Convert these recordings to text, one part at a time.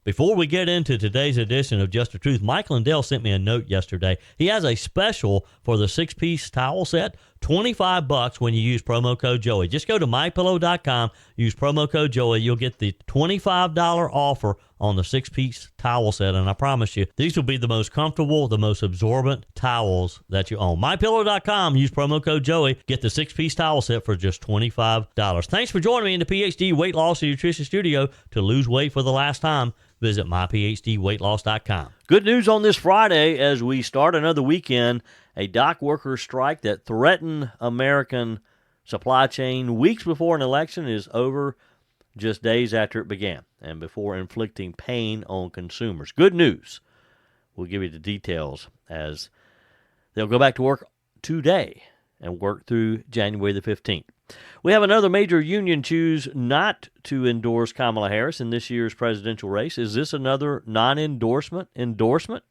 Before we get into today's edition of Just the Truth, Mike Lindell sent me a note yesterday. He has a special for the 6-piece towel set, $25 when you use promo code Joey. Just go to mypillow.com, use promo code Joey. You'll get the $25 offer on the 6-piece towel set, and I promise you, these will be the most comfortable, the most absorbent towels that you own. mypillow.com, use promo code Joey. Get the 6-piece towel set for just $25. Thanks for joining me in the PhD Weight Loss and Nutrition Studio. To lose weight for the last time, visit myphdweightloss.com. Good news on this Friday as we start another weekend. A dock worker strike that threatened American supply chain weeks before an election is over just days after it began and before inflicting pain on consumers. Good news. We'll give you the details as they'll go back to work today and work through January the 15th. We have another major union choose not to endorse Kamala Harris in this year's presidential race. Is this another non-endorsement endorsement?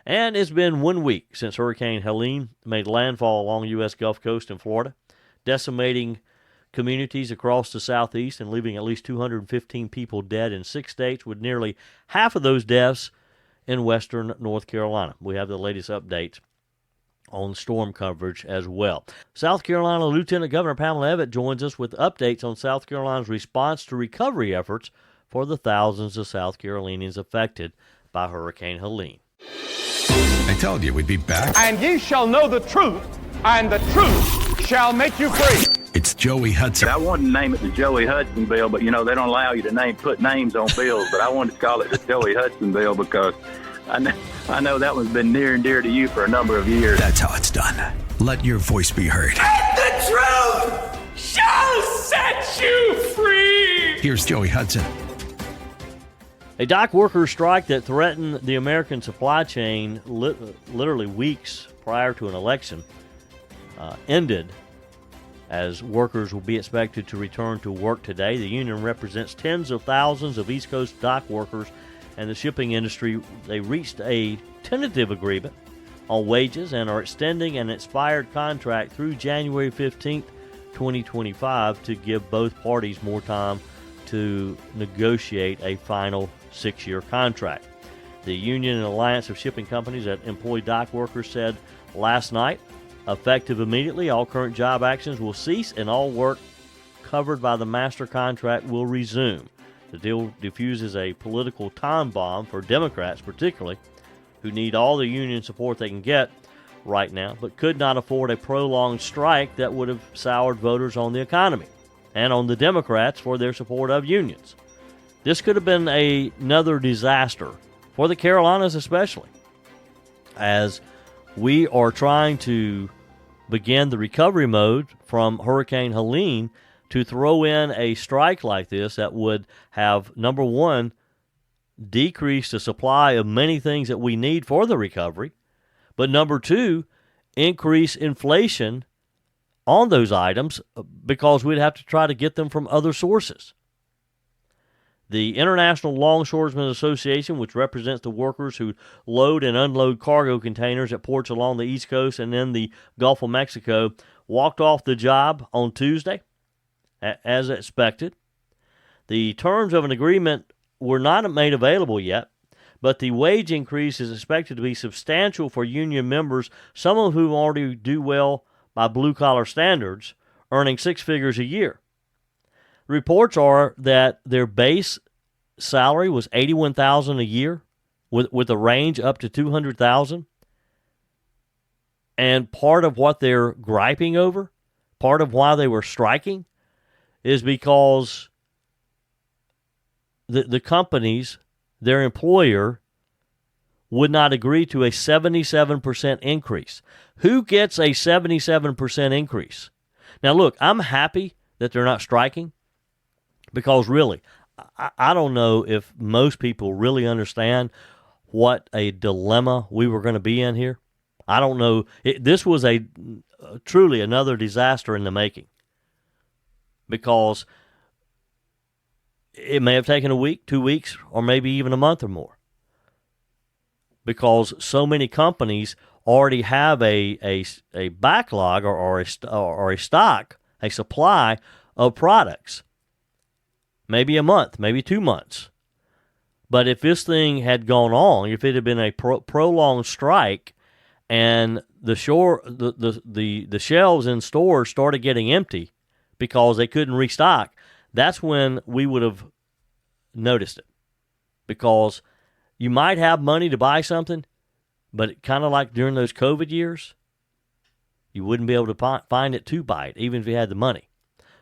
And it's been 1 week since Hurricane Helene made landfall along U.S. Gulf Coast in Florida, decimating communities across the southeast and leaving at least 215 people dead in 6 states, with nearly half of those deaths in western North Carolina. We have the latest updates on storm coverage as well. South Carolina Lt Governor Pamela Evette joins us with updates on South Carolina's response to recovery efforts for the thousands of South Carolinians affected by Hurricane Helene. I told you we'd be back. And ye shall know the truth, and the truth shall make you free. It's Joey Hudson. I wanted to name it the Joey Hudson bill, but you know they don't allow you to put names on bills. But I wanted to call it the Joey Hudson bill because I know that one's been near and dear to you for a number of years. That's how it's done. Let your voice be heard. And the truth shall set you free. Here's Joey Hudson. A dock worker strike that threatened the American supply chain literally weeks prior to an election ended as workers will be expected to return to work today. The union represents tens of thousands of East Coast dock workers and the shipping industry. They reached a tentative agreement on wages and are extending an expired contract through January 15th, 2025 to give both parties more time to negotiate a final 6-year contract. The Union and Alliance of Shipping Companies that employ dock workers said last night, effective immediately, all current job actions will cease and all work covered by the master contract will resume. The deal diffuses a political time bomb for Democrats particularly, who need all the union support they can get right now, but could not afford a prolonged strike that would have soured voters on the economy and on the Democrats for their support of unions. This could have been another disaster for the Carolinas especially, as we are trying to begin the recovery mode from Hurricane Helene. To throw in a strike like this that would have, number one, decrease the supply of many things that we need for the recovery, but number two, increase inflation on those items because we'd have to try to get them from other sources. The International Longshoremen's Association, which represents the workers who load and unload cargo containers at ports along the East Coast and in the Gulf of Mexico, walked off the job on Tuesday, as expected. The terms of an agreement were not made available yet, but the wage increase is expected to be substantial for union members, some of whom already do well by blue-collar standards, earning 6 figures a year. Reports are that their base salary was $81,000 a year, with a range up to $200,000. And part of what they're griping over, part of why they were striking, is because the companies, their employer, would not agree to a 77% increase. Who gets a 77% increase? Now, look, I'm happy that they're not striking because, really, I don't know if most people really understand what a dilemma we were going to be in here. I don't know. This was truly another disaster in the making, because it may have taken a week, 2 weeks, or maybe even a month or more, because so many companies already have a backlog or a stock, a supply of products, maybe a month, maybe 2 months. But if this thing had gone on, if it had been a prolonged strike, and the shelves in stores started getting empty because they couldn't restock, that's when we would have noticed it. Because you might have money to buy something, but kind of like during those COVID years, you wouldn't be able to find it to buy it, even if you had the money.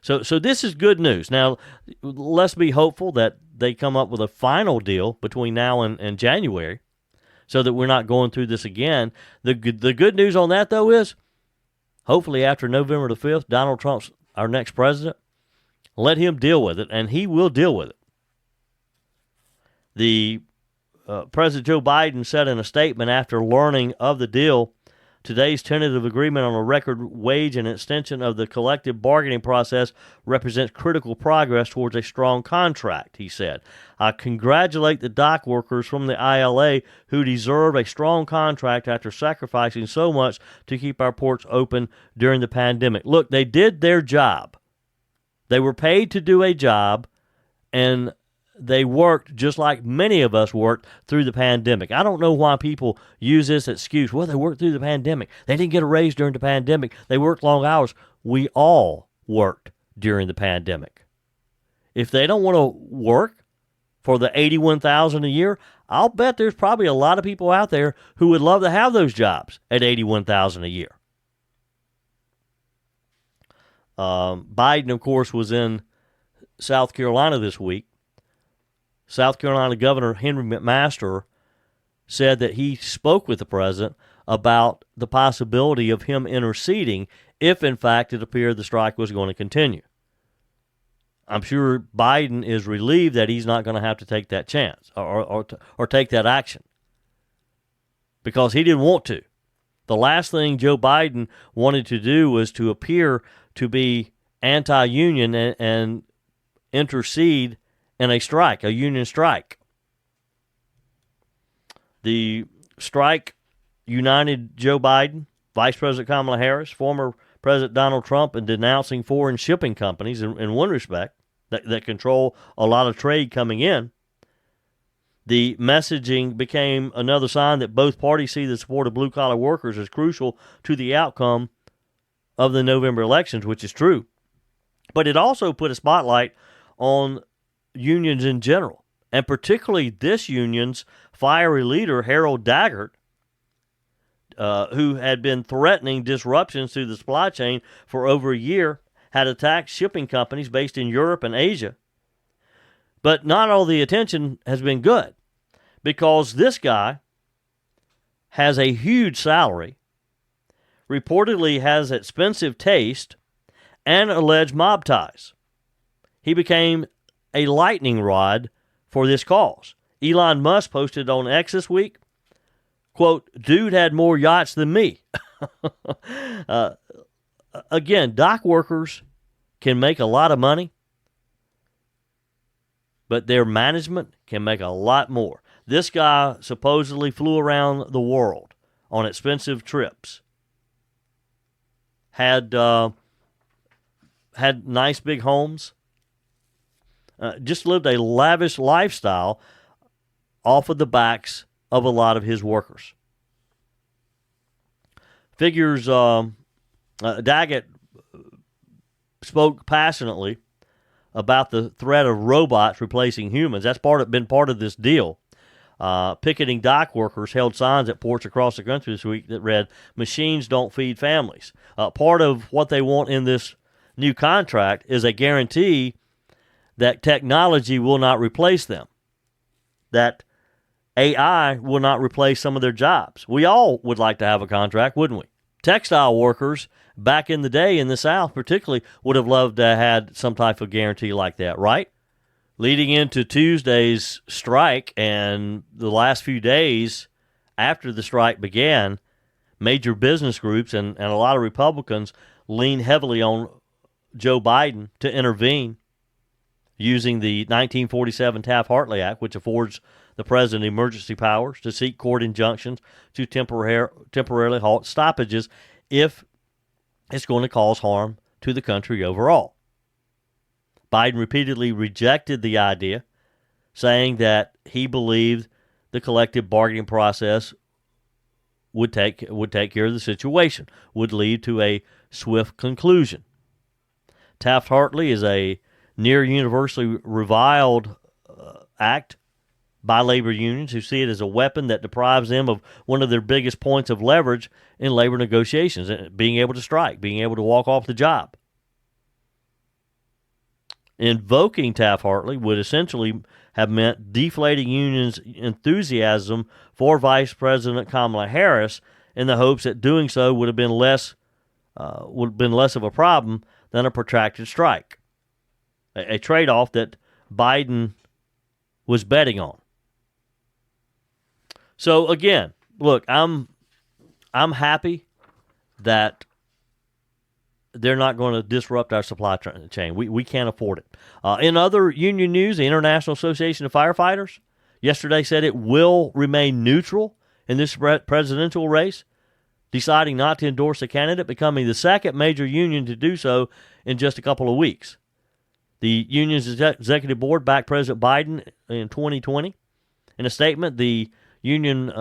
So this is good news. Now, let's be hopeful that they come up with a final deal between now and January so that we're not going through this again. The good news on that, though, is hopefully after November the 5th, Donald Trump's our next president. Let him deal with it, and he will deal with it. The President Joe Biden said in a statement after learning of the deal, today's tentative agreement on a record wage and extension of the collective bargaining process represents critical progress towards a strong contract, he said. I congratulate the dock workers from the ILA who deserve a strong contract after sacrificing so much to keep our ports open during the pandemic. Look, they did their job. They were paid to do a job, and they worked just like many of us worked through the pandemic. I don't know why people use this excuse. Well, they worked through the pandemic. They didn't get a raise during the pandemic. They worked long hours. We all worked during the pandemic. If they don't want to work for the $81,000 a year, I'll bet there's probably a lot of people out there who would love to have those jobs at $81,000 a year. Biden, of course, was in South Carolina this week. South Carolina Governor Henry McMaster said that he spoke with the president about the possibility of him interceding if, in fact, it appeared the strike was going to continue. I'm sure Biden is relieved that he's not going to have to take that chance or take that action because he didn't want to. The last thing Joe Biden wanted to do was to appear to be anti-union and intercede in a strike, a union strike. The strike united Joe Biden, Vice President Kamala Harris, former President Donald Trump in denouncing foreign shipping companies in one respect that control a lot of trade coming in. The messaging became another sign that both parties see the support of blue-collar workers as crucial to the outcome of the November elections, which is true. But it also put a spotlight on unions in general, and particularly this union's fiery leader, Harold Daggert, who had been threatening disruptions to the supply chain for over a year, had attacked shipping companies based in Europe and Asia. But not all the attention has been good, because this guy has a huge salary, reportedly has expensive taste, and alleged mob ties. He became a lightning rod for this cause. Elon Musk posted on X this week, quote, "Dude had more yachts than me." Again, dock workers can make a lot of money, but their management can make a lot more. This guy supposedly flew around the world on expensive trips, had nice big homes, just lived a lavish lifestyle off of the backs of a lot of his workers. Figures, Daggett spoke passionately about the threat of robots replacing humans. That's been part of this deal. Picketing dock workers held signs at ports across the country this week that read, "Machines don't feed families." Part of what they want in this new contract is a guarantee that technology will not replace them, that AI will not replace some of their jobs. We all would like to have a contract, wouldn't we? Textile workers back in the day in the South particularly would have loved to have had some type of guarantee like that, right? Leading into Tuesday's strike and the last few days after the strike began, major business groups and a lot of Republicans leaned heavily on Joe Biden to intervene using the 1947 Taft-Hartley Act, which affords the president emergency powers to seek court injunctions to temporarily halt stoppages if it's going to cause harm to the country overall. Biden repeatedly rejected the idea, saying that he believed the collective bargaining process would take care of the situation, would lead to a swift conclusion. Taft-Hartley is a near universally reviled act by labor unions who see it as a weapon that deprives them of one of their biggest points of leverage in labor negotiations, being able to strike, being able to walk off the job. Invoking Taft-Hartley would essentially have meant deflating unions' enthusiasm for Vice President Kamala Harris in the hopes that doing so would have been less of a problem than a protracted strike, a trade-off that Biden was betting on. So again, look, I'm happy that they're not going to disrupt our supply chain. We can't afford it. In other union news, the International Association of Firefighters yesterday said it will remain neutral in this presidential race, deciding not to endorse a candidate, becoming the second major union to do so in just a couple of weeks. The union's executive board backed President Biden in 2020. In a statement, the union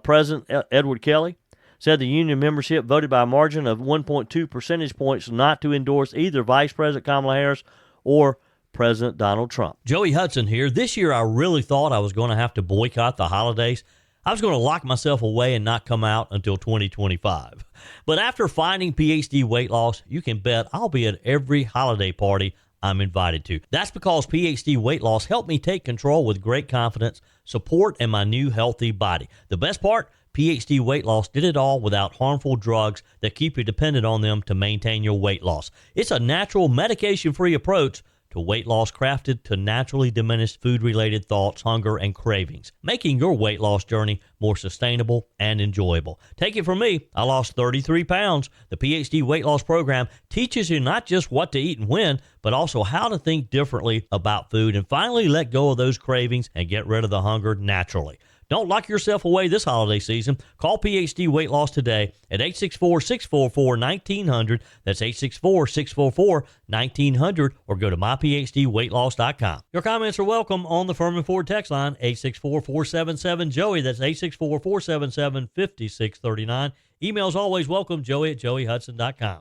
president, Edward Kelly, said the union membership voted by a margin of 1.2 percentage points not to endorse either Vice President Kamala Harris or President Donald Trump. Joey Hudson here. This year I really thought I was going to have to boycott the holidays. I was going to lock myself away and not come out until 2025. But after finding PhD weight loss, you can bet I'll be at every holiday party I'm invited to. That's because PhD weight loss helped me take control with great confidence, support, and my new healthy body. The best part? PhD weight loss did it all without harmful drugs that keep you dependent on them to maintain your weight loss. It's a natural, medication-free approach to weight loss crafted to naturally diminish food-related thoughts, hunger, and cravings, making your weight loss journey more sustainable and enjoyable. Take it from me, I lost 33 pounds. The PhD weight loss program teaches you not just what to eat and when, but also how to think differently about food and finally let go of those cravings and get rid of the hunger naturally. Don't lock yourself away this holiday season. Call PhD Weight Loss today at 864-644-1900. That's 864-644-1900, or go to myphdweightloss.com. Your comments are welcome on the Furman Ford text line, 864-477-JOEY. That's 864-477-5639. Emails always welcome, joey@joeyhudson.com.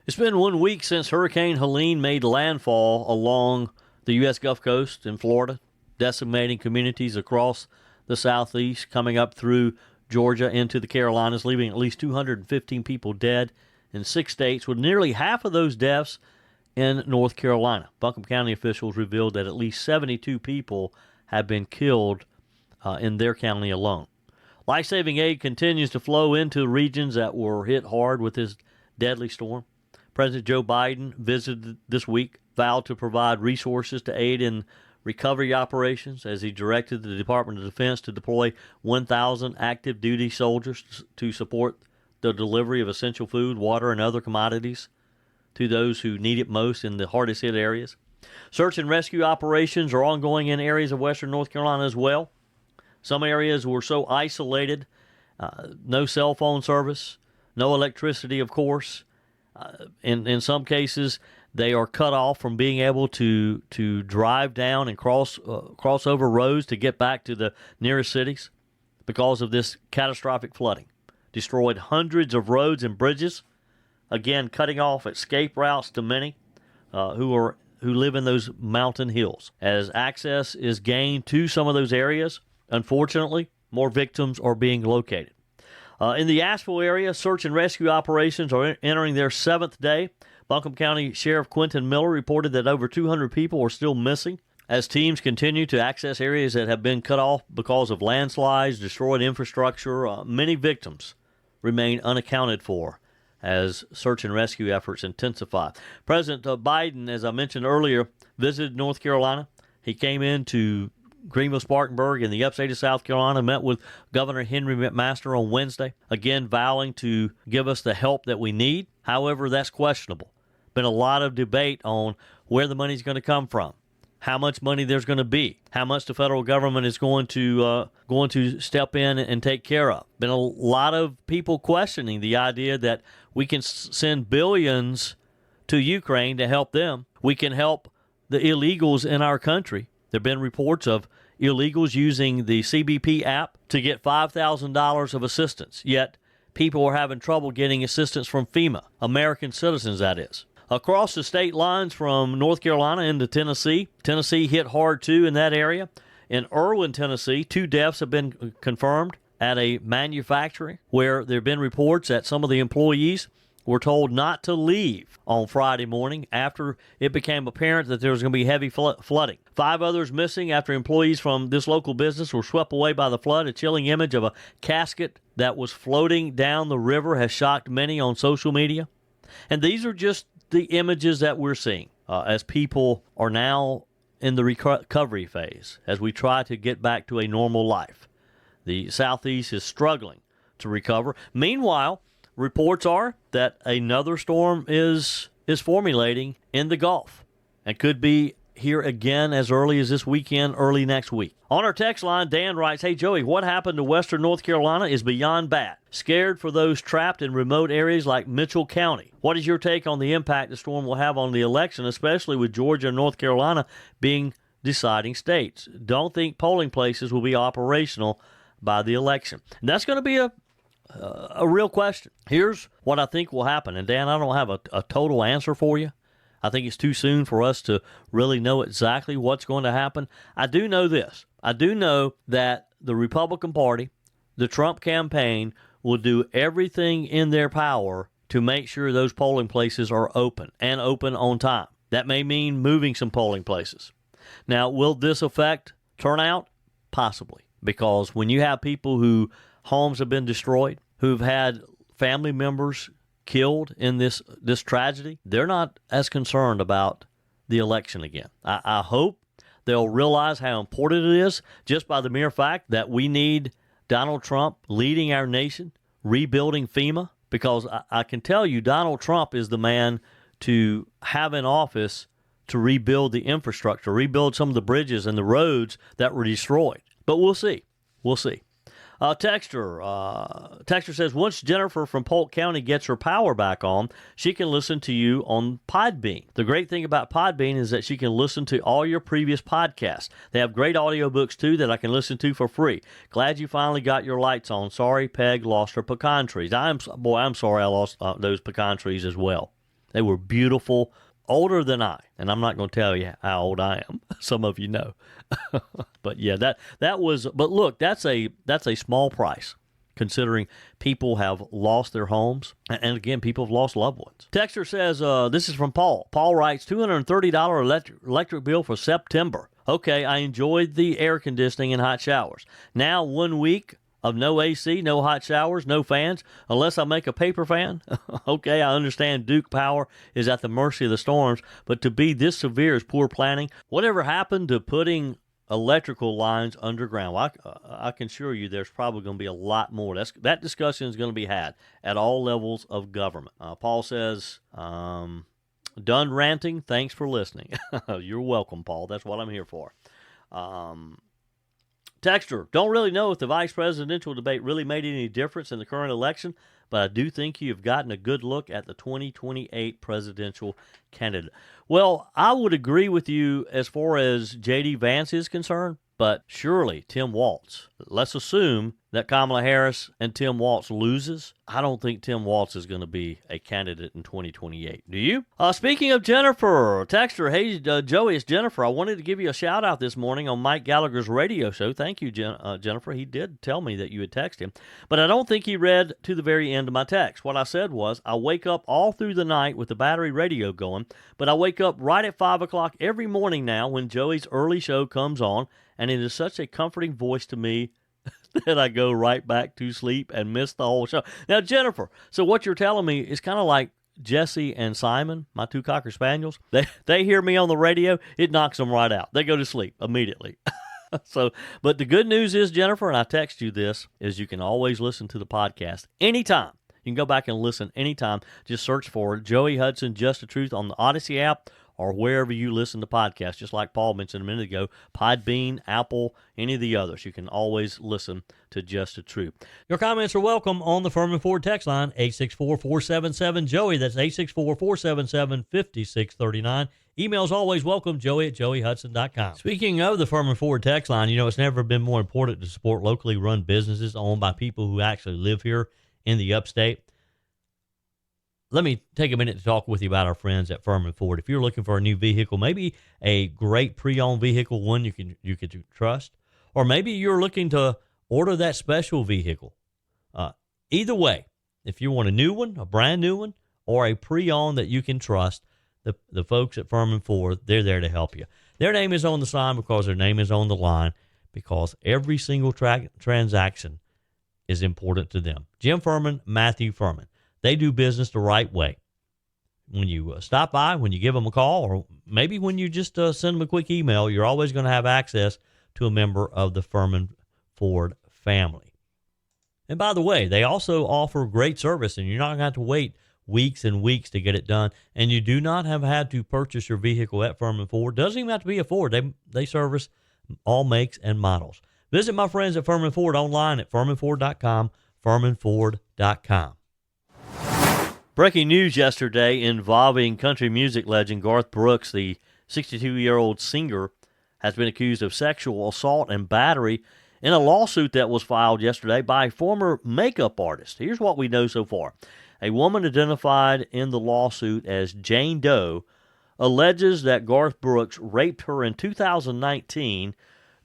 It's been 1 week since Hurricane Helene made landfall along the U.S. Gulf Coast in Florida, decimating communities across the southeast, coming up through Georgia into the Carolinas, leaving at least 215 people dead in 6 states, with nearly half of those deaths in North Carolina. Buncombe County officials revealed that at least 72 people have been killed in their county alone. Life-saving aid continues to flow into regions that were hit hard with this deadly storm. President Joe Biden visited this week, vowed to provide resources to aid in recovery operations as he directed the Department of Defense to deploy 1,000 active duty soldiers to support the delivery of essential food, water, and other commodities to those who need it most in the hardest hit areas. Search and rescue operations are ongoing in areas of western North Carolina as well. Some areas were so isolated, no cell phone service, no electricity, of course. In some cases, they are cut off from being able to drive down and cross over roads to get back to the nearest cities because of this catastrophic flooding. Destroyed hundreds of roads and bridges, again cutting off escape routes to many who live in those mountain hills. As access is gained to some of those areas, unfortunately, more victims are being located. In the Asheville area, search and rescue operations are entering their 7th day. Buncombe County Sheriff Quentin Miller reported that over 200 people are still missing as teams continue to access areas that have been cut off because of landslides, destroyed infrastructure. Many victims remain unaccounted for as search and rescue efforts intensify. President Biden, as I mentioned earlier, visited North Carolina. He came into Greenville, Spartanburg, in the upstate of South Carolina, met with Governor Henry McMaster on Wednesday, again vowing to give us the help that we need. However, that's questionable. Been a lot of debate on where the money's going to come from, how much money there's going to be, how much the federal government is going to step in and take care of. Been a lot of people questioning the idea that we can send billions to Ukraine to help them. We can help the illegals in our country There have been reports of illegals using the CBP app to get $5,000 of assistance, yet people are having trouble getting assistance from FEMA, American citizens, that is. Across the state lines from North Carolina into Tennessee, Tennessee hit hard too in that area. In Irwin, Tennessee, 2 deaths have been confirmed at a manufacturing where there have been reports that some of the employees were told not to leave on Friday morning after it became apparent that there was going to be heavy flooding. 5 others missing after employees from this local business were swept away by the flood. A chilling image of a casket that was floating down the river has shocked many on social media. And these are just the images that we're seeing as people are now in the recovery phase as we try to get back to a normal life. The Southeast is struggling to recover. Meanwhile, reports are that another storm is formulating in the Gulf and could be here again as early as this weekend, early next week. On our text line, Dan writes, "Hey, Joey, what happened to western North Carolina is beyond bad. Scared for those trapped in remote areas like Mitchell County. What is your take on the impact the storm will have on the election, especially with Georgia and North Carolina being deciding states? Don't think polling places will be operational by the election." And that's going to be a real question. Here's what I think will happen. And Dan, I don't have a total answer for you. I think it's too soon for us to really know exactly what's going to happen. I do know this. I do know that the Republican Party, the Trump campaign, will do everything in their power to make sure those polling places are open and open on time. That may mean moving some polling places. Now, will this affect turnout? Possibly. Because when you have people whose homes have been destroyed, who've had family members killed in this tragedy, they're not as concerned about the election again. I hope they'll realize how important it is just by the mere fact that we need Donald Trump leading our nation, rebuilding FEMA, because I can tell you Donald Trump is the man to have in office to rebuild the infrastructure, rebuild some of the bridges and the roads that were destroyed. But we'll see. We'll see. Texter says, once Jennifer from Polk County gets her power back on, she can listen to you on Podbean. The great thing about Podbean is that she can listen to all your previous podcasts. They have great audiobooks, too, that I can listen to for free. Glad you finally got your lights on. Sorry Peg lost her pecan trees. I'm sorry I lost those pecan trees as well. They were beautiful, older than I, and I'm not going to tell you how old I am. Some of you know. But yeah, that was. But look, that's a small price, considering people have lost their homes, and again, people have lost loved ones. Texter says, this is from Paul. Paul writes, $230 electric bill for September. Okay, I enjoyed the air conditioning and hot showers. Now 1 week of no AC, no hot showers, no fans, unless I make a paper fan. Okay, I understand Duke Power is at the mercy of the storms, but to be this severe is poor planning. Whatever happened to putting electrical lines underground? Well, I can assure you there's probably going to be a lot more. That discussion is going to be had at all levels of government. Paul says, done ranting, thanks for listening. You're welcome, Paul. That's what I'm here for. Texter, don't really know if the vice presidential debate really made any difference in the current election, but I do think you've gotten a good look at the 2028 presidential candidate. Well, I would agree with you as far as J.D. Vance is concerned, but surely Tim Walz. Let's assume that Kamala Harris and Tim Walz loses. I don't think Tim Walz is going to be a candidate in 2028. Do you? Speaking of Jennifer, texter, hey, Joey, it's Jennifer. I wanted to give you a shout out this morning on Mike Gallagher's radio show. Thank you, Jennifer. He did tell me that you had texted him, but I don't think he read to the very end of my text. What I said was, I wake up all through the night with the battery radio going, but I wake up right at 5 o'clock every morning now when Joey's early show comes on, and it is such a comforting voice to me that I go right back to sleep and miss the whole show. Now, Jennifer, so what you're telling me is kind of like Jesse and Simon, my 2 Cocker Spaniels. They hear me on the radio, it knocks them right out. They go to sleep immediately. But the good news is, Jennifer, and I text you this, is you can always listen to the podcast anytime. You can go back and listen anytime. Just search for Joey Hudson, Just the Truth on the Odyssey app, or wherever you listen to podcasts, just like Paul mentioned a minute ago, Podbean, Apple, any of the others. You can always listen to Just the Truth. Your comments are welcome on the Furman Ford text line, 864-477-JOEY. That's 864-477-5639. Emails always welcome, joey@joeyhudson.com. Speaking of the Furman Ford text line, it's never been more important to support locally run businesses owned by people who actually live here in the upstate. Let me take a minute to talk with you about our friends at Furman Ford. If you're looking for a new vehicle, maybe a great pre-owned vehicle, one you can trust, or maybe you're looking to order that special vehicle. Either way, if you want a new one, a brand new one, or a pre-owned that you can trust, the folks at Furman Ford, they're there to help you. Their name is on the sign because their name is on the line, because every single transaction is important to them. Jim Furman, Matthew Furman. They do business the right way. When you stop by, when you give them a call, or maybe when you just send them a quick email, you're always going to have access to a member of the Furman Ford family. And by the way, they also offer great service, and you're not going to have to wait weeks and weeks to get it done. And you do not have had to purchase your vehicle at Furman Ford. Doesn't even have to be a Ford. They service all makes and models. Visit my friends at Furman Ford online at furmanford.com, furmanford.com. Breaking news yesterday involving country music legend Garth Brooks. The 62-year-old singer has been accused of sexual assault and battery in a lawsuit that was filed yesterday by a former makeup artist. Here's what we know so far. A woman identified in the lawsuit as Jane Doe alleges that Garth Brooks raped her in 2019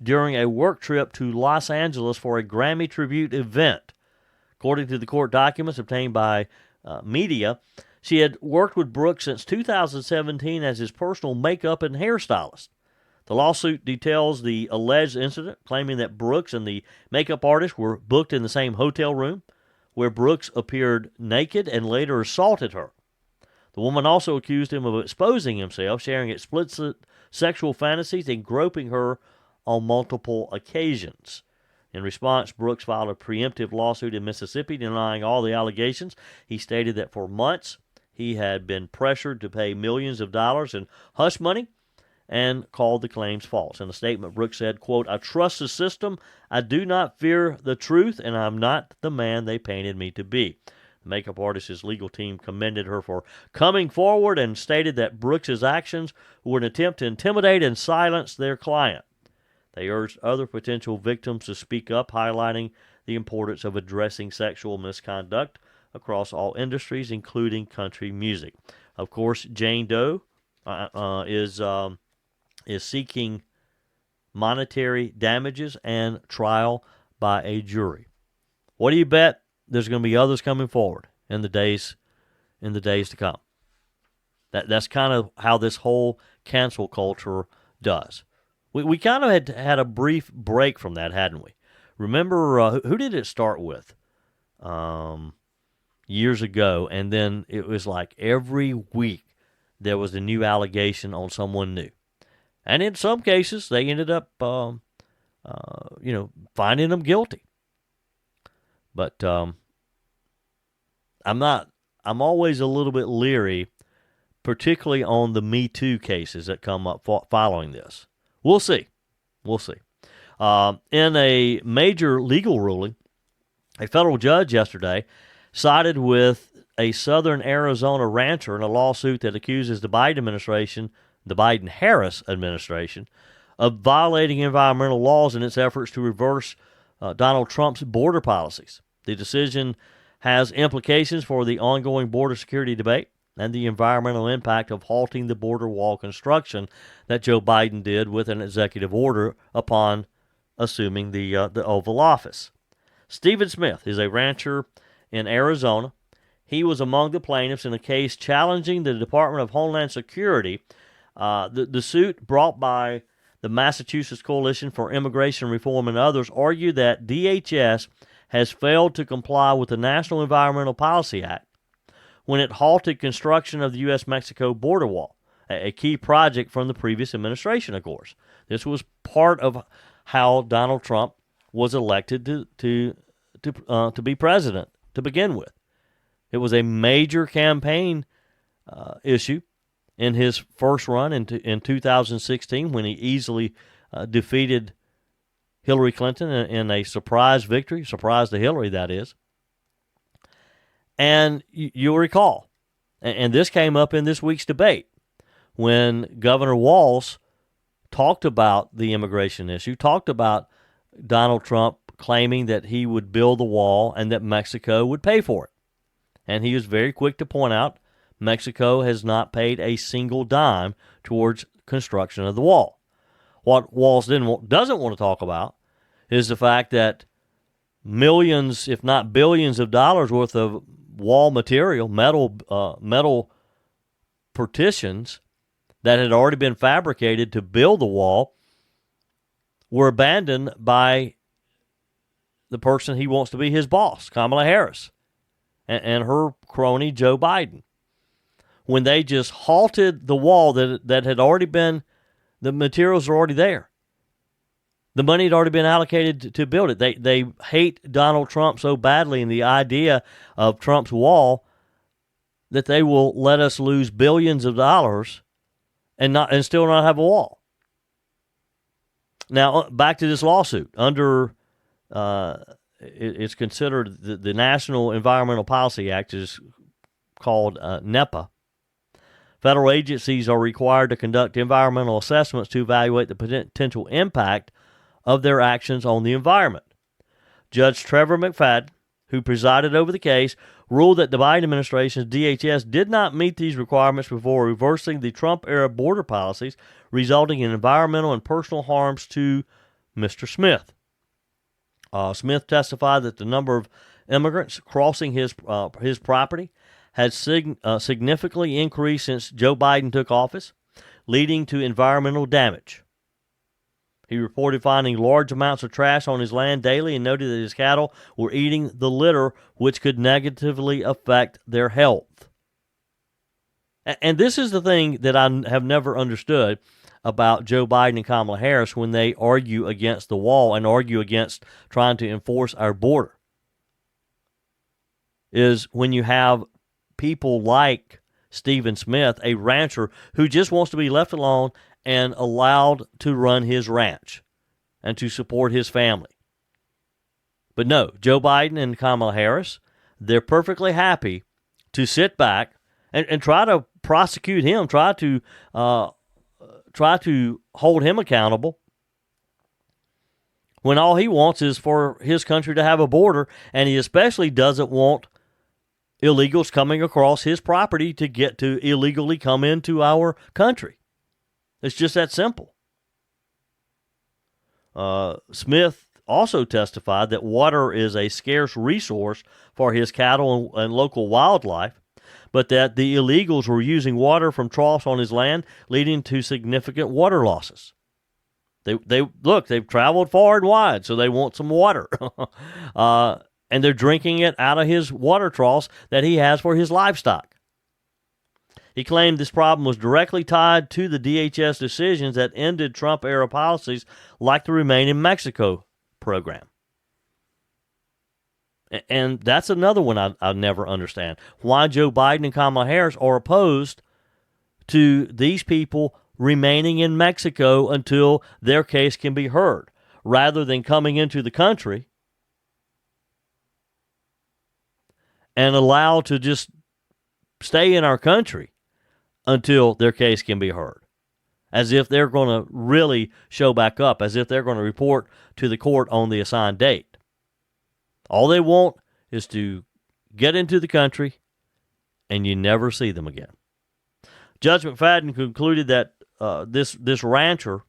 during a work trip to Los Angeles for a Grammy tribute event. According to the court documents obtained by media, she had worked with Brooks since 2017 as his personal makeup and hairstylist. The lawsuit details the alleged incident, claiming that Brooks and the makeup artist were booked in the same hotel room, where Brooks appeared naked and later assaulted her. The woman also accused him of exposing himself, sharing explicit sexual fantasies, and groping her on multiple occasions. In response, Brooks filed a preemptive lawsuit in Mississippi denying all the allegations. He stated that for months he had been pressured to pay millions of dollars in hush money and called the claims false. In a statement, Brooks said, quote, "I trust the system. I do not fear the truth, and I'm not the man they painted me to be." The makeup artist's legal team commended her for coming forward and stated that Brooks's actions were an attempt to intimidate and silence their client. They urged other potential victims to speak up, highlighting the importance of addressing sexual misconduct across all industries, including country music. Of course, Jane Doe is seeking monetary damages and trial by a jury. What do you bet? There's going to be others coming forward in the days to come. That's kind of how this whole cancel culture does. We kind of had a brief break from that, hadn't we? Remember, who did it start with? Years ago, and then it was like every week there was a new allegation on someone new. And in some cases, they ended up, finding them guilty. But I'm always a little bit leery, particularly on the Me Too cases that come up following this. We'll see. In a major legal ruling, a federal judge yesterday sided with a southern Arizona rancher in a lawsuit that accuses the Biden-Harris administration, of violating environmental laws in its efforts to reverse Donald Trump's border policies. The decision has implications for the ongoing border security debate and the environmental impact of halting the border wall construction that Joe Biden did with an executive order upon assuming the Oval Office. Stephen Smith is a rancher in Arizona. He was among the plaintiffs in a case challenging the Department of Homeland Security. The suit brought by the Massachusetts Coalition for Immigration Reform and others argued that DHS has failed to comply with the National Environmental Policy Act when it halted construction of the U.S.-Mexico border wall, a key project from the previous administration, of course. This was part of how Donald Trump was elected to be president to begin with. It was a major campaign issue in his first run in 2016 when he easily defeated Hillary Clinton in a surprise victory, surprise to Hillary, that is. And you'll recall, and this came up in this week's debate, when Governor Walz talked about the immigration issue, talked about Donald Trump claiming that he would build the wall and that Mexico would pay for it. And he was very quick to point out Mexico has not paid a single dime towards construction of the wall. What Walz doesn't want to talk about is the fact that millions, if not billions of dollars worth of wall material, metal partitions that had already been fabricated to build the wall were abandoned by the person he wants to be his boss, Kamala Harris, and her crony, Joe Biden, when they just halted the wall that had already been, the materials are already there. The money had already been allocated to build it. They hate Donald Trump so badly and the idea of Trump's wall that they will let us lose billions of dollars and still not have a wall. Now, back to this lawsuit. Under it's considered the National Environmental Policy Act is called NEPA. Federal agencies are required to conduct environmental assessments to evaluate the potential impact of their actions on the environment. Judge Trevor McFadden, who presided over the case, ruled that the Biden administration's DHS did not meet these requirements before reversing the Trump-era border policies, resulting in environmental and personal harms to Mr. Smith. Smith testified that the number of immigrants crossing his property had significantly increased since Joe Biden took office, leading to environmental damage. He reported finding large amounts of trash on his land daily and noted that his cattle were eating the litter, which could negatively affect their health. And this is the thing that I have never understood about Joe Biden and Kamala Harris when they argue against the wall and argue against trying to enforce our border, is when you have people like Stephen Smith, a rancher who just wants to be left alone and allowed to run his ranch and to support his family. But no, Joe Biden and Kamala Harris, they're perfectly happy to sit back and try to prosecute him, try to hold him accountable when all he wants is for his country to have a border, and he especially doesn't want illegals coming across his property to get to illegally come into our country. It's just that simple. Smith also testified that water is a scarce resource for his cattle and local wildlife, but that the illegals were using water from troughs on his land, leading to significant water losses. They've traveled far and wide, so they want some water. And they're drinking it out of his water troughs that he has for his livestock. He claimed this problem was directly tied to the DHS decisions that ended Trump-era policies like the Remain in Mexico program. And that's another one I never understand. Why Joe Biden and Kamala Harris are opposed to these people remaining in Mexico until their case can be heard, rather than coming into the country and allowed to just stay in our country until their case can be heard, as if they're going to really show back up, as if they're going to report to the court on the assigned date. All they want is to get into the country, and you never see them again. Judge McFadden concluded that this rancher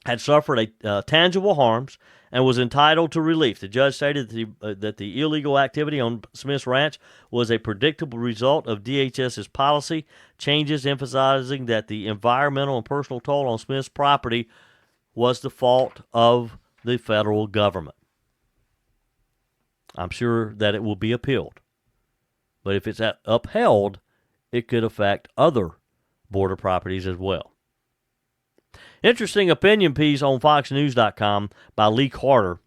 had suffered tangible harms and was entitled to relief. The judge stated that the illegal activity on Smith's ranch was a predictable result of DHS's policy changes, emphasizing that the environmental and personal toll on Smith's property was the fault of the federal government. I'm sure that it will be appealed. But if it's upheld, it could affect other border properties as well. Interesting opinion piece on FoxNews.com by Lee Carter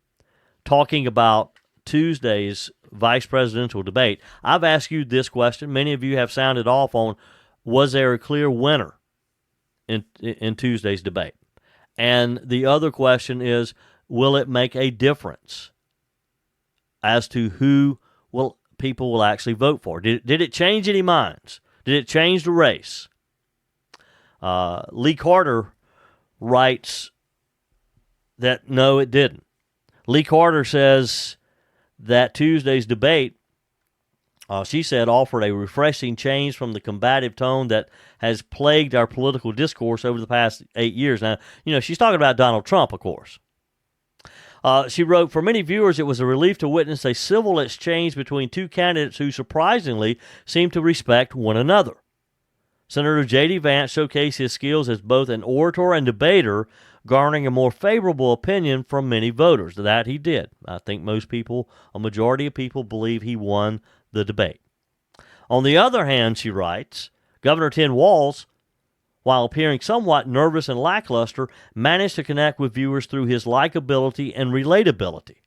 talking about Tuesday's vice presidential debate. I've asked you this question. Many of you have sounded off on, was there a clear winner in Tuesday's debate? And the other question is, will it make a difference as to who people will actually vote for? Did it change any minds? Did it change the race? Lee Carter writes that no, it didn't. Lee Carter says that Tuesday's debate, she said, offered a refreshing change from the combative tone that has plagued our political discourse over the past 8 years. Now, she's talking about Donald Trump, of course. She wrote, for many viewers, it was a relief to witness a civil exchange between two candidates who surprisingly seemed to respect one another. Senator J.D. Vance showcased his skills as both an orator and debater, garnering a more favorable opinion from many voters. That he did. I think most people, a majority of people, believe he won the debate. On the other hand, she writes, Governor Tim Walz, while appearing somewhat nervous and lackluster, managed to connect with viewers through his likability and relatability.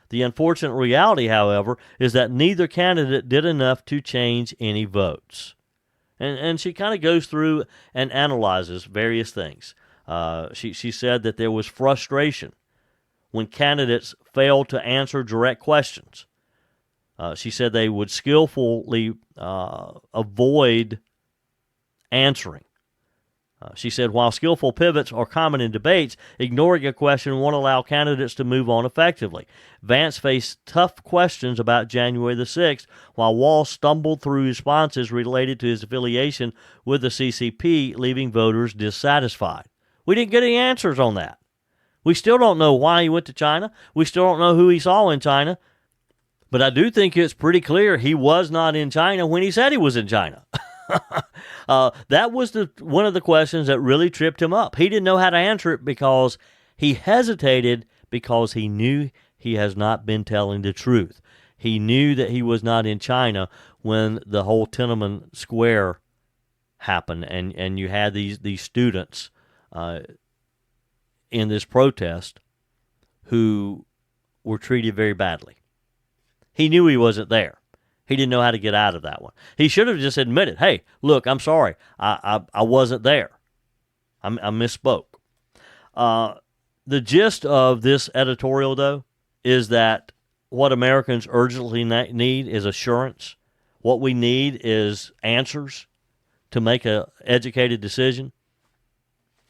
The unfortunate reality, however, is that neither candidate did enough to change any votes. And she kind of goes through and analyzes various things. She said that there was frustration when candidates failed to answer direct questions. She said they would skillfully avoid answering. She said, while skillful pivots are common in debates, ignoring a question won't allow candidates to move on effectively. Vance faced tough questions about January the 6th, while Walz stumbled through responses related to his affiliation with the CCP, leaving voters dissatisfied. We didn't get any answers on that. We still don't know why he went to China. We still don't know who he saw in China. But I do think it's pretty clear he was not in China when he said he was in China. That was one of the questions that really tripped him up. He didn't know how to answer it because he hesitated because he knew he has not been telling the truth. He knew that he was not in China when the whole Tiananmen Square happened, and you had these students in this protest who were treated very badly. He knew he wasn't there. He didn't know how to get out of that one. He should have just admitted, hey, look, I'm sorry. I wasn't there. I misspoke. The gist of this editorial, though, is that what Americans urgently need is assurance. What we need is answers to make an educated decision.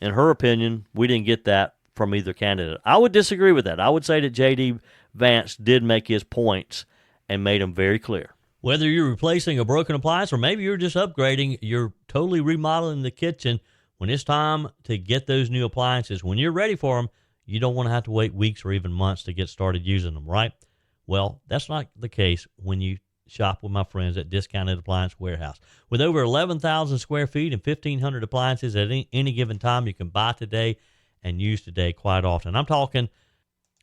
In her opinion, we didn't get that from either candidate. I would disagree with that. I would say that J.D. Vance did make his points and made them very clear. Whether you're replacing a broken appliance or maybe you're just upgrading, you're totally remodeling the kitchen, when it's time to get those new appliances, when you're ready for them, you don't want to have to wait weeks or even months to get started using them, right? Well, that's not the case when you shop with my friends at Discounted Appliance Warehouse. With over 11,000 square feet and 1,500 appliances at any given time, you can buy today and use today quite often. I'm talking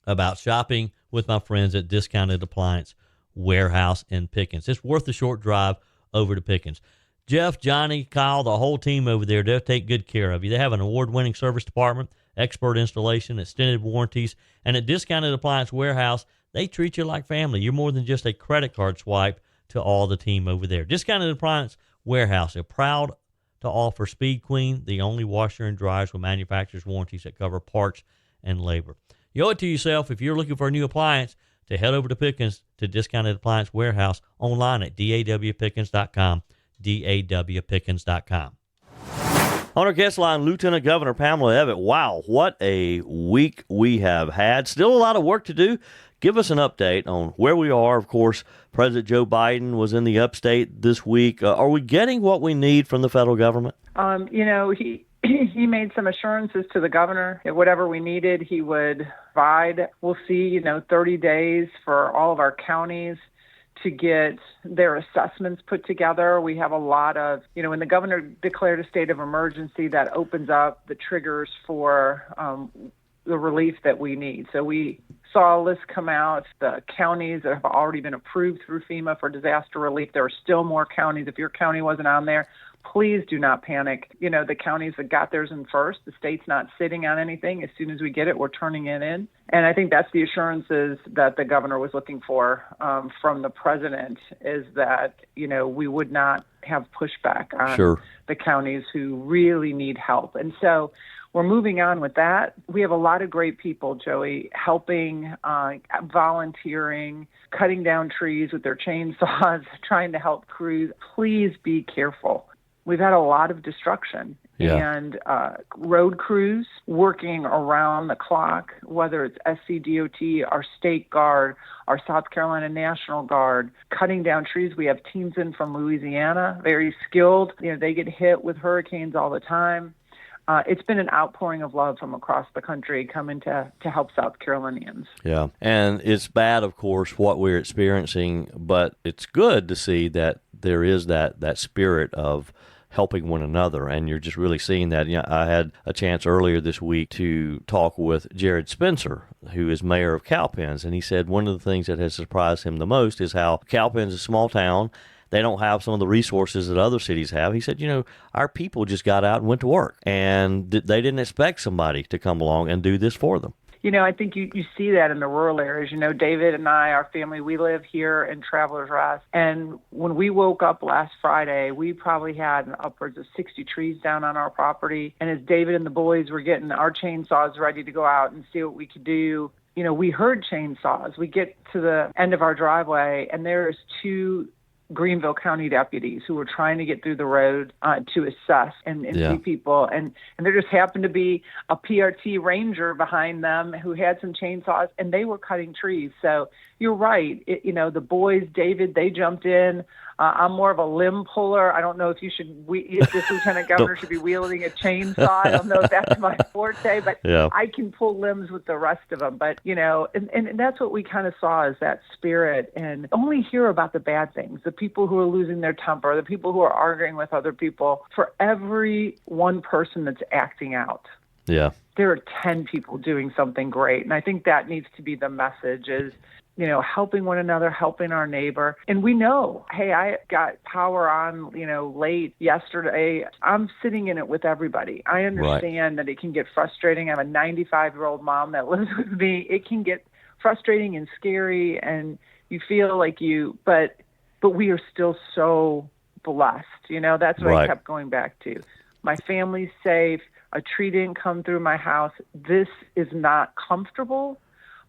about shopping with my friends at Discounted Appliance Warehouse in Pickens. It's worth the short drive over to Pickens. Jeff, Johnny, Kyle, the whole team over there, they'll take good care of you. They have an award-winning service department, expert installation, extended warranties, and at Discounted Appliance Warehouse, they treat you like family. You're more than just a credit card swipe to all the team over there. Discounted Appliance Warehouse, they're proud to offer Speed Queen, the only washer and dryers with manufacturer's warranties that cover parts and labor. You owe it to yourself if you're looking for a new appliance to head over to Pickens to Discounted Appliance Warehouse online at dawpickens.com, dawpickens.com. On our guest line, Lt Governor Pamela Evette. Wow, what a week we have had. Still a lot of work to do. Give us an update on where we are. Of course, President Joe Biden was in the upstate this week. Are we getting what we need from the federal government? He made some assurances to the governor that whatever we needed, he would provide. We'll see, 30 days for all of our counties to get their assessments put together. We have a lot of, when the governor declared a state of emergency, that opens up the triggers for the relief that we need. So we saw a list come out, the counties that have already been approved through FEMA for disaster relief. There are still more counties. If your county wasn't on there, please do not panic. The counties that got theirs in first, the state's not sitting on anything. As soon as we get it, we're turning it in. And I think that's the assurances that the governor was looking for from the president, is that, we would not have pushback on the counties who really need help. And so we're moving on with that. We have a lot of great people, Joey, helping, volunteering, cutting down trees with their chainsaws, trying to help crews. Please be careful. We've had a lot of destruction and road crews working around the clock, whether it's SCDOT, our State Guard, our South Carolina National Guard, cutting down trees. We have teams in from Louisiana, very skilled. They get hit with hurricanes all the time. It's been an outpouring of love from across the country coming to help South Carolinians. Yeah, and it's bad, of course, what we're experiencing, but it's good to see that there is that spirit of helping one another, and you're just really seeing that. I had a chance earlier this week to talk with Jared Spencer, who is mayor of Cowpens, and he said one of the things that has surprised him the most is how Cowpens is a small town. They don't have some of the resources that other cities have. He said, our people just got out and went to work, and they didn't expect somebody to come along and do this for them. I think you see that in the rural areas. David and I, our family, we live here in Travelers Rest. And when we woke up last Friday, we probably had upwards of 60 trees down on our property. And as David and the boys were getting our chainsaws ready to go out and see what we could do, we heard chainsaws. We get to the end of our driveway, and there's 2 Greenville County deputies who were trying to get through the road to assess and see people. And there just happened to be a PRT ranger behind them who had some chainsaws, and they were cutting trees. So you're right. The boys, David, they jumped in. I'm more of a limb puller. I don't know if if this lieutenant governor should be wielding a chainsaw. I don't know if that's my forte, but I can pull limbs with the rest of them. But, and that's what we kind of saw is that spirit, and only hear about the bad things, the people who are losing their temper, the people who are arguing with other people. For every one person that's acting out, there are 10 people doing something great. And I think that needs to be the message is, helping one another, helping our neighbor. And we know, hey, I got power on, late yesterday. I'm sitting in it with everybody. I understand that it can get frustrating. I have a 95-year-old mom that lives with me. It can get frustrating and scary, and you feel like but we are still so blessed. That's what I kept going back to. My family's safe. A tree didn't come through my house. This is not comfortable.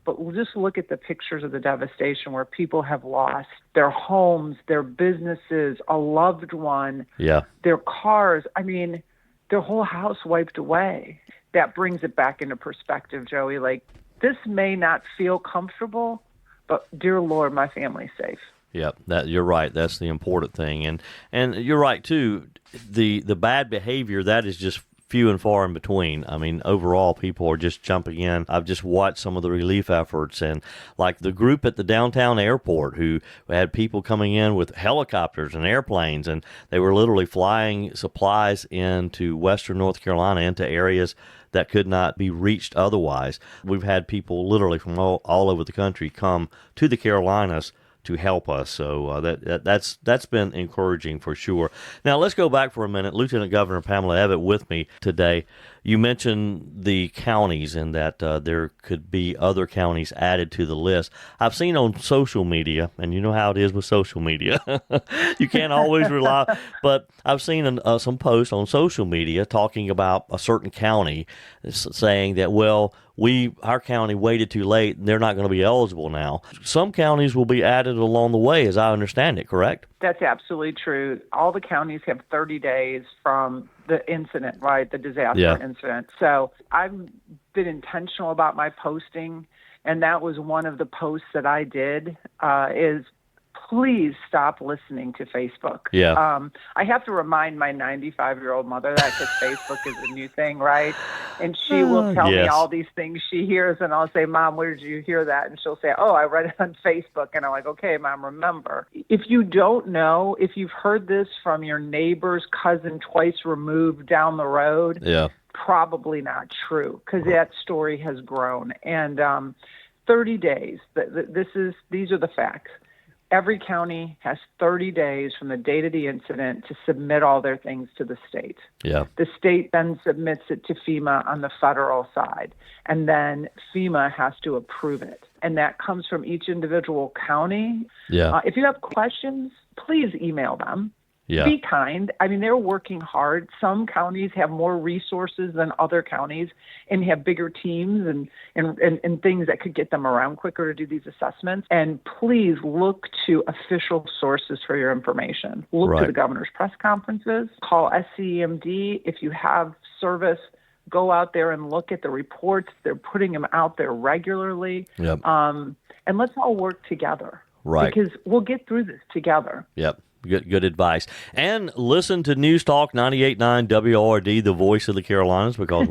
But we'll just look at the pictures of the devastation where people have lost their homes, their businesses, a loved one, their cars. I mean, their whole house wiped away. That brings it back into perspective, Joey. Like, this may not feel comfortable, but dear Lord, my family's safe. Yeah, you're right. That's the important thing. And you're right, too. The bad behavior, that is just few and far in between. I mean, overall, people are just jumping in. I've just watched some of the relief efforts, and like the group at the downtown airport who had people coming in with helicopters and airplanes, and they were literally flying supplies into western North Carolina, into areas that could not be reached otherwise. We've had people literally from all over the country come to the Carolinas to help us. So that's been encouraging for sure. Now, let's go back for a minute. Lieutenant Governor Pamela Evette with me today. You mentioned the counties and that there could be other counties added to the list. I've seen on social media, and you know how it is with social media. You can't always rely, but I've seen some posts on social media talking about a certain county saying that, well, our county waited too late and they're not going to be eligible now. Some counties will be added along the way, as I understand it, correct? That's absolutely true. All the counties have 30 days from the incident, right? The disaster incident. So I've been intentional about my posting, and that was one of the posts that I did, is please stop listening to Facebook. I have to remind my 95-year-old mother that because Facebook is a new thing, right? And she will tell me all these things she hears, and I'll say, Mom, where did you hear that? And she'll say, oh, I read it on Facebook. And I'm like, okay, Mom, remember. If you don't know, if you've heard this from your neighbor's cousin twice removed down the road, probably not true, because that story has grown. And 30 days, these are the facts. Every county has 30 days from the date of the incident to submit all their things to the state. The state then submits it to FEMA on the federal side, and then FEMA has to approve it. And that comes from each individual county. If you have questions, please email them. Yeah. Be kind. I mean, they're working hard. Some counties have more resources than other counties and have bigger teams and things that could get them around quicker to do these assessments. And please look to official sources for your information. Look Right. to the governor's press conferences. Call SCEMD. If you have service, go out there and look at the reports. They're putting them out there regularly. Yep. And let's all work together. Right. Because we'll get through this together. Yep. Good advice. And listen to News Talk 98.9 WRD, the voice of the Carolinas, because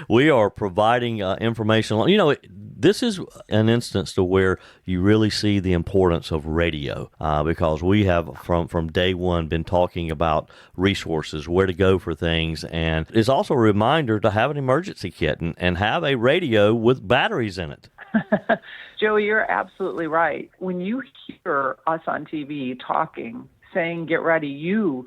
we are providing information. You know, this is an instance to where you really see the importance of radio, because we have from day one been talking about resources, where to go for things, and it's also a reminder to have an emergency kit and have a radio with batteries in it. Joey, you're absolutely right. When you hear us on TV talking, saying, get ready, you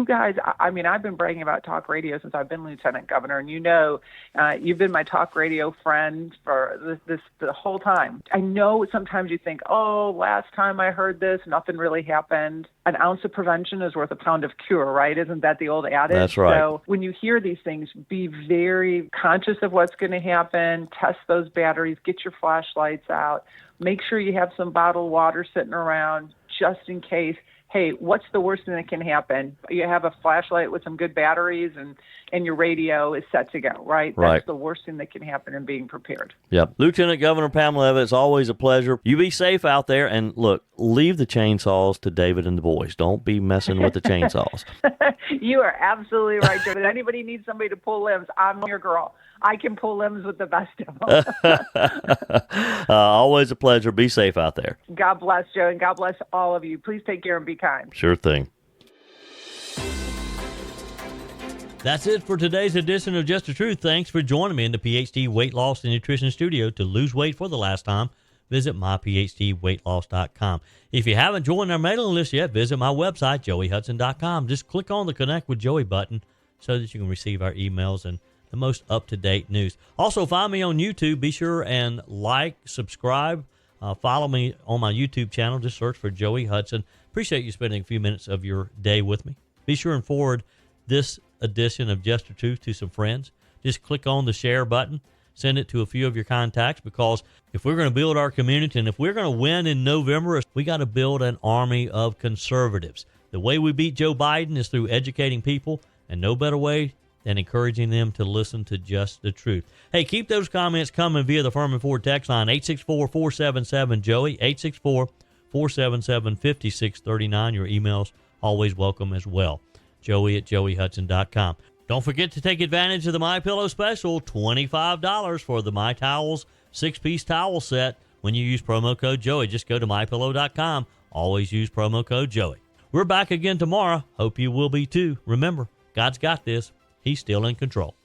guys, I mean, I've been bragging about talk radio since I've been lieutenant governor, and you've been my talk radio friend for the whole time. I know sometimes you think, oh, last time I heard this, nothing really happened. An ounce of prevention is worth a pound of cure, right? Isn't that the old adage? That's right. So when you hear these things, be very conscious of what's going to happen. Test those batteries. Get your flashlights out. Make sure you have some bottled water sitting around just in case. Hey, what's the worst thing that can happen? You have a flashlight with some good batteries and your radio is set to go, right? Right. That's the worst thing that can happen in being prepared. Yep. Lieutenant Governor Pamela Evette, it's always a pleasure. You be safe out there, and look, leave the chainsaws to David and the boys. Don't be messing with the chainsaws. You are absolutely right, Joe. If anybody needs somebody to pull limbs, I'm your girl. I can pull limbs with the best of them. Always a pleasure. Be safe out there. God bless, Joe, and God bless all of you. Please take care and be kind. Sure thing. That's it for today's edition of Just the Truth. Thanks for joining me in the PhD Weight Loss and Nutrition Studio. To lose weight for the last time, visit myphdweightloss.com. If you haven't joined our mailing list yet, visit my website, joeyhudson.com. Just click on the Connect with Joey button so that you can receive our emails and the most up-to-date news. Also, find me on YouTube. Be sure and like, subscribe, follow me on my YouTube channel. Just search for Joey Hudson. Appreciate you spending a few minutes of your day with me. Be sure and forward this edition of Just the Truth to some friends. Just click on the share button. Send it to a few of your contacts, because if we're going to build our community and if we're going to win in November, we got to build an army of conservatives. The way we beat Joe Biden is through educating people, and no better way than encouraging them to listen to Just the Truth. Hey, keep those comments coming via the Furman Ford text line, 864-477-JOEY, 864-477-5639. Your emails always welcome as well. Joey@joeyhudson.com. Don't forget to take advantage of the MyPillow special, $25 for the My Towels 6-piece towel set when you use promo code Joey. Just go to mypillow.com. Always use promo code Joey. We're back again tomorrow. Hope you will be too. Remember, God's got this. He's still in control.